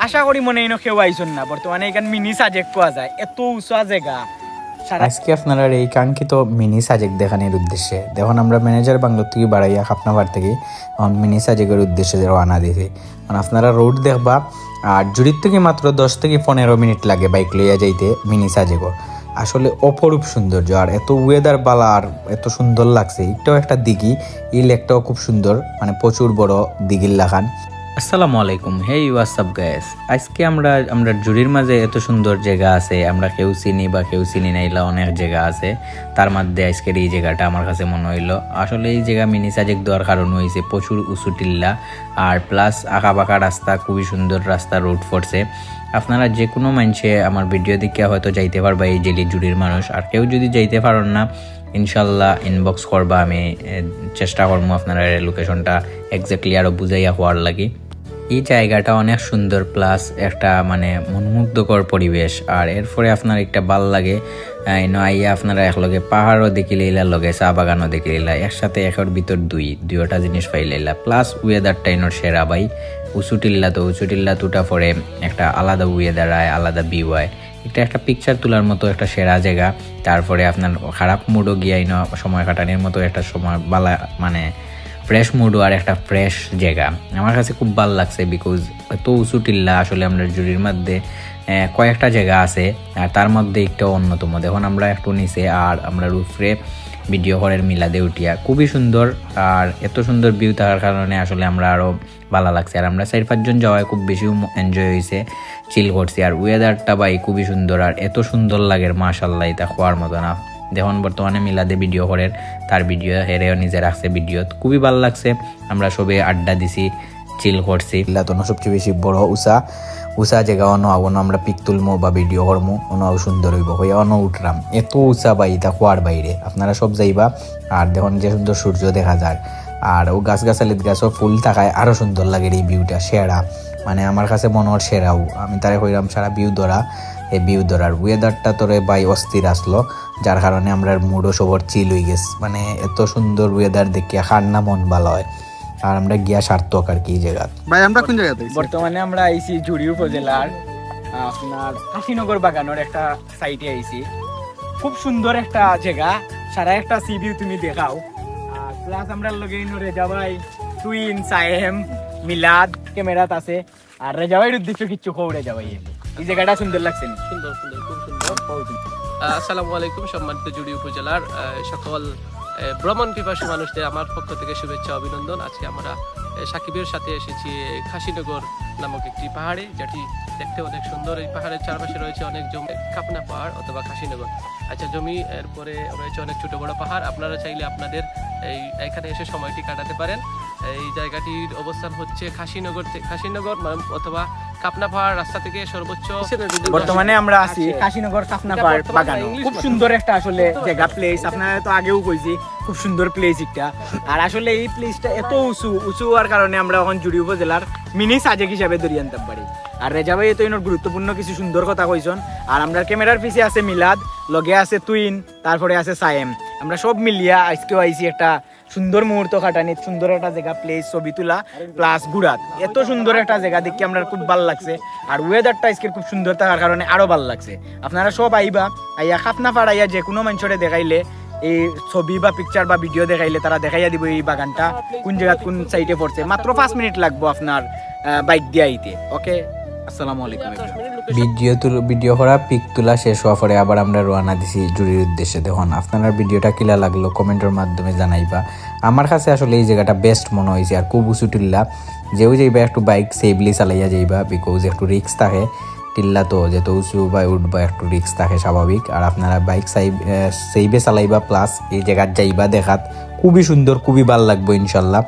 আশা করি মনে হয় কেউ আইসন না। বর্তমানে এখানে মিনি সাজেক পাওয়া যায়, এত উঁচা জায়গা। আজকে আপনারা এই কাঙ্ক্ষিত মিনি সাজেক দেখানোর উদ্দেশ্যে দেখুন আমরা ম্যানেজার বাংলো থেকে বাড়াইয়া খাপনাবার থেকে মিনি সাজেকের উদ্দেশ্যে রওনা দিয়েছি। কারণ আপনারা রোড দেখবা আর জুড়ির থেকে মাত্র 10 থেকে 15 মিনিট লাগে বাইক লইয়া যাইতে মিনি সাজেক। আসলে অপরূপ সৌন্দর্য আর এত ওয়েদার বালা আর এত সুন্দর লাগছে। এটাও একটা দিঘি, এই লেকটাও খুব সুন্দর, মানে প্রচুর বড় দিঘির লাগান। আসসালামু আলাইকুম, হেই হোয়াটসঅ্যাপ গাইস। আজকে আমরা জুড়ির মাঝে এত সুন্দর জায়গা আছে, আমরা কেউ চিনি বা কেউ চিনি না, এলা অনেক জায়গা আছে। তার মধ্যে আজকের এই জায়গাটা আমার কাছে মনে হইলো। আসলে এই জায়গা মিনি সাজেক দেওয়ার কারণ হয়েছে প্রচুর উঁচু টিল্লা আর প্লাস আঁকা বাঁকা রাস্তা, খুবই সুন্দর রাস্তা, রোড ফোর্সে। আপনারা যে কোনো মানুষে আমার ভিডিও দেখে হয়তো যাইতে পারবা এই জেলি জুড়ির মানুষ। আর কেউ যদি যাইতে পারেন না, ইনশাল্লাহ ইনবক্স করবা, আমি চেষ্টা করবো আপনারা লোকেশনটা এক্স্যাক্টলি আরও বুঝাইয়া হওয়ার লাগে। এই জায়গাটা অনেক সুন্দর, প্লাস একটা মানে মনোমুগ্ধকর পরিবেশ। আর এরপরে আপনার একটা ভাল লাগে আইয়া আপনারা একলগে পাহাড়ও দেখি লইলা, লগে চা বাগানও দেখি লইলা, একসাথে একের ভিতর দুইটা জিনিস পাই লইলা। প্লাস ওয়েদারটা ইনোর সেরা ভাই। উঁচু টিল্লা তুটা পরে একটা আলাদা ওয়েদার আয়, আলাদা ভিউ হয়। এটা একটা পিকচার তোলার মতো একটা সেরা জায়গা। তারপরে আপনার খারাপ মুডও গিয়া ইনো সময় কাটানোর মতো একটা সময় বালা, মানে ফ্রেশ মুড আর একটা ফ্রেশ জায়গা। আমার কাছে খুব ভালো লাগছে বিকজ এত উঁচু টিল্লা। আসলে আমরা জুড়ির মধ্যে কয়েকটা জায়গা আছে আর তার মধ্যে একটা অন্যতম। দেখুন আমরা একটু নিচে আর আমরা উপরে ভিডিও কলের মিলাদে উঠিয়া খুবই সুন্দর। আর এত সুন্দর ভিউ থাকার কারণে আসলে আমরা আরও ভালো লাগছে। আর আমরা 4-5 জন যাওয়ায় খুব বেশি এনজয় হয়েছে, চিল করছি। আর ওয়েদারটা ভাই খুবই সুন্দর আর এত সুন্দর লাগে মাশাআল্লাহ, এটা খোয়ার মতো না। দেখুন বর্তমানে মিলাদে ভিডিও করেন, তার ভিডিও হেরেও নিজে রাখছে, ভিডিও খুবই ভালো লাগছে। আমরা সবে আড্ডা দিছি, চিল করছি। তো সবচেয়ে বেশি বড় উঁচা জায়গা অন্য আগুন আমরা পিক তুলমো বা ভিডিও করমো, অন্য সুন্দর হইব হইয়া অন্য উঠলাম। এত উঁচা বাই তা খোয়ার বাইরে, আপনারা সব যাইবা। আর দেখুন যে সুন্দর সূর্য দেখা যায় আর ও গাছগাছালিত গাছও ফুল থাকায় আরও সুন্দর লাগে এই ভিউটা সেরা। মানে আমার কাছে মনে হয় সেরাও। আমি তারে কইলাম সারা ভিউ ধরা, এই ভিউ ধরার ওয়েদারটা তোরে বাই অস্থির আসলো, যার কারণে আমরা মুডও সবর চিল হয়ে গেছে। মানে এত সুন্দর ওয়েদার দেখে খার না মন ভালো হয়। আর আমরা গিয়া সার্থক আর কি জায়গা। ভাই আমরা কোন জায়গাতে? বর্তমানে আমরা আইছি জুড়ি উপজেলার আপনার কাশীনগর বাগানের একটা সাইটে আইছি। খুব সুন্দর একটা জায়গা, সারা একটা সি ভিউ তুমি দেখাও। আর প্লাস আমরা লগে রেজা ভাই, টুইন, সায়েম, মিলাদ ক্যামেরাত আছে। আর রেজা ভাইয়ের উদ্দেশ্য কিচ্ছু খবর। রেজা ভাই এই জায়গাটা সুন্দর লাগছে? সুন্দর, খুব সুন্দর। আসসালামু আলাইকুম সম্মানিত জুড়ি উপজেলার সকল ভ্রমণ পিপাসী মানুষদের আমার পক্ষ থেকে শুভেচ্ছা, অভিনন্দন। আজকে আমরা সাকিবের সাথে এসেছি কাশীনগর নামক একটি পাহাড়ে, যেটি দেখতে অনেক সুন্দর। এই পাহাড়ের চারপাশে রয়েছে অনেক জমি, খাপনা পাহাড় অথবা কাশীনগর জমি। এরপরে রয়েছে অনেক ছোট বড় পাহাড়। আপনারা চাইলে আপনাদের এখানে এসে সময়টি কাটাতে পারেন। এই জায়গাটির অবস্থান হচ্ছে কাশীনগর অথবা কাপনা পাহাড় রাস্তা থেকে সর্বোচ্চ। বর্তমানে আমরা আছি কাশীনগর কাপনা পাহাড় বাগানে। খুব সুন্দর একটা আসলে জায়গা, প্লেস। আপনারা তো আগেও কইছি খুব সুন্দর প্লেস একটা। আর আসলে এই প্লেসটা এত উঁচু হওয়ার কারণে আমরা এখন জুড়ি উপজেলার মিনি সাজেক হিসাবে ধরে আনতে পারি। আর রেজা ভাই তো এর গুরুত্বপূর্ণ কিছু সুন্দর কথা কইছেন। আর আমরা ক্যামেরার পিছে আছে মিলাদ, লগে আছে তুইন, তারপরে আছে সায়েম। আমরা সব মিলিয়া আজকেও আইছি একটা সুন্দর মুহূর্ত কাটানি, সুন্দর একটা জায়গা, প্লেস, ছবি তোলা প্লাস ঘুরাত। এত সুন্দর একটা জায়গা দেখে আমরা খুব ভালো লাগছে। আর ওয়েদারটা আজকে খুব সুন্দর থাকার কারণে আরো ভালো লাগছে। আপনারা সব আইবা, আইয়া খাপনা পাড়াইয়া যে কোনো মানুষরে দেখাইলে এই ছবি বা পিকচার বা ভিডিও দেখাইলে তারা দেখাইয়া দিব এই বাগানটা কোন জায়গা কোন সাইডে পড়ছে। মাত্র 5 মিনিট লাগবো আপনার বাইক দিয়ে আইতে। ওকে, আসসালামু আলাইকুম। ভিডিও করা পিক তোলা শেষ হওয়ার পরে আবার আমরা রওনা দিছি জুড়ির উদ্দেশ্যে। দেখুন আপনার ভিডিওটা কিলা লাগলো কমেন্টের মাধ্যমে জানাইবা। আমার কাছে আসলে এই জায়গাটা বেস্ট মনে হয়েছে। আর খুব উঁচু টিল্লা, যেও যাইবা একটু বাইক সেফলি চালাইয়া যাইবা, বিকজ একটু রিস্ক থাকে। টিল্লা তো যেহেতু উঁচু বা উঠবা একটু রিস্ক থাকে স্বাভাবিক। আর আপনারা বাইক সেফে চালাইবা, প্লাস এই জায়গার যাইবা দেখাত খুবই সুন্দর, খুবই ভালো লাগবে ইনশাল্লাহ।